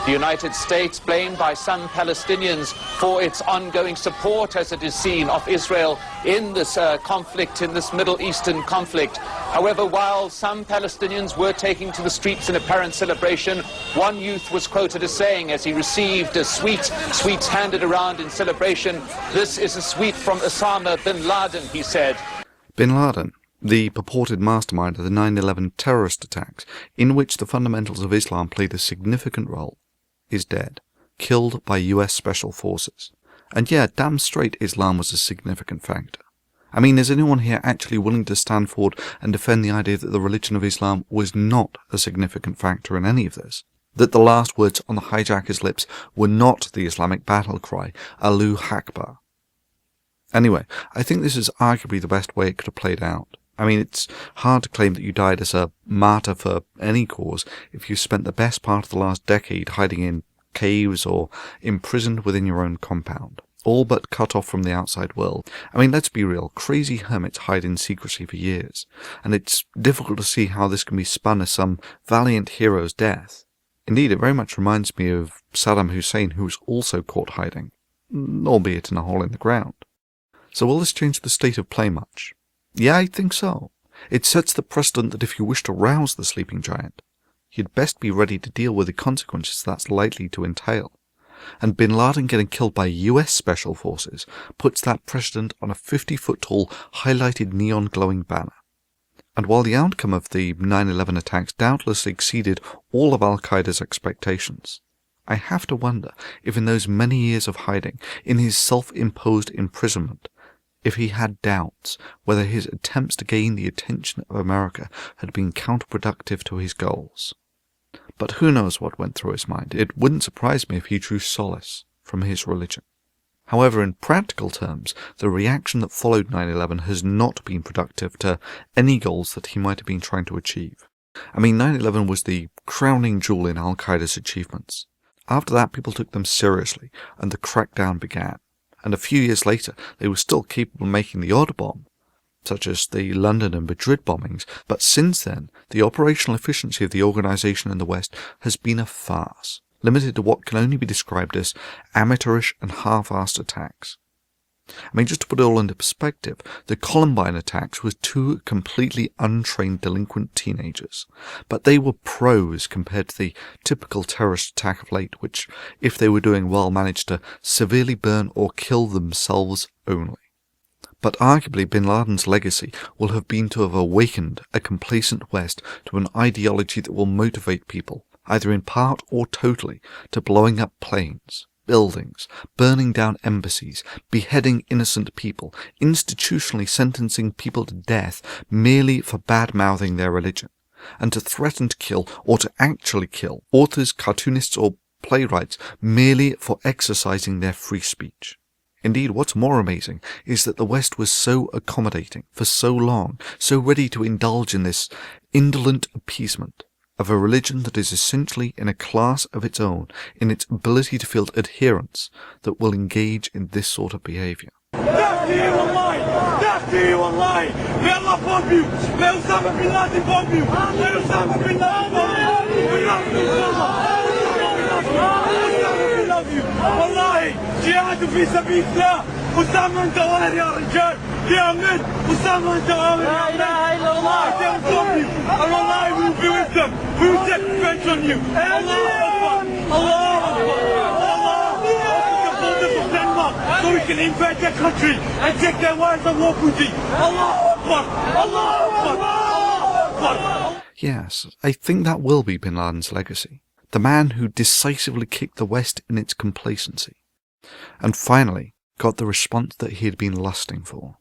The United States blamed by some Palestinians for its ongoing support, as it is seen, of Israel in this conflict, in this Middle Eastern conflict. However, while some Palestinians were taking to the streets in apparent celebration, one youth was quoted as saying, as he received a sweets handed around in celebration, "This is a sweet from Osama bin Laden," he said. Bin Laden, the purported mastermind of the 9/11 terrorist attacks, in which the fundamentals of Islam played a significant role, is dead, killed by US Special Forces. And yeah, damn straight Islam was a significant factor. I mean, is anyone here actually willing to stand forward and defend the idea that the religion of Islam was not a significant factor in any of this? That the last words on the hijacker's lips were not the Islamic battle cry, Allahu Akbar? Anyway, I think this is arguably the best way it could have played out. I mean, it's hard to claim that you died as a martyr for any cause if you spent the best part of the last decade hiding in caves or imprisoned within your own compound, all but cut off from the outside world. I mean, let's be real, crazy hermits hide in secrecy for years, and it's difficult to see how this can be spun as some valiant hero's death. Indeed, it very much reminds me of Saddam Hussein, who was also caught hiding, albeit in a hole in the ground. So will this change the state of play much? Yeah, I think so. It sets the precedent that if you wish to rouse the sleeping giant, you'd best be ready to deal with the consequences that's likely to entail. And Bin Laden getting killed by US Special Forces puts that precedent on a 50-foot tall, highlighted neon glowing banner. And while the outcome of the 9/11 attacks doubtless exceeded all of Al-Qaeda's expectations, I have to wonder if in those many years of hiding, in his self-imposed imprisonment, if he had doubts whether his attempts to gain the attention of America had been counterproductive to his goals. But who knows what went through his mind? It wouldn't surprise me if he drew solace from his religion. However, in practical terms, the reaction that followed 9/11 has not been productive to any goals that he might have been trying to achieve. I mean, 9/11 was the crowning jewel in Al-Qaeda's achievements. After that, people took them seriously, and the crackdown began. And a few years later, they were still capable of making the odd bomb, such as the London and Madrid bombings, but since then, the operational efficiency of the organisation in the West has been a farce, limited to what can only be described as amateurish and half-assed attacks. I mean, just to put it all into perspective, the Columbine attacks was two completely untrained delinquent teenagers, but they were pros compared to the typical terrorist attack of late, which, if they were doing well, managed to severely burn or kill themselves only. But arguably Bin Laden's legacy will have been to have awakened a complacent West to an ideology that will motivate people, either in part or totally, to blowing up planes, buildings, burning down embassies, beheading innocent people, institutionally sentencing people to death merely for bad-mouthing their religion, and to threaten to kill, or to actually kill, authors, cartoonists, or playwrights merely for exercising their free speech. Indeed, what's more amazing is that the West was so accommodating for so long, so ready to indulge in this indolent appeasement of a religion that is essentially in a class of its own in its ability to field adherents that will engage in this sort of behaviour. May Allah bomb you! May Osama bin Laden bomb you! May Osama bin Laden bomb you! We love you! We love you! والله جهاد في سبيل الله أسامة أنت غير يا رجال يا من أسامة أنت غير لا إله إلا الله they will bomb you and والله we will be with them we will take revenge on you Allah Akbar Allah Akbar Allah so we can invade their country and take their wives and walk with you Allah Akbar Allah Akbar Allah Akbar. Yes, I think that will be Bin Laden's legacy. The man who decisively kicked the West in its complacency, and finally got the response that he had been lusting for.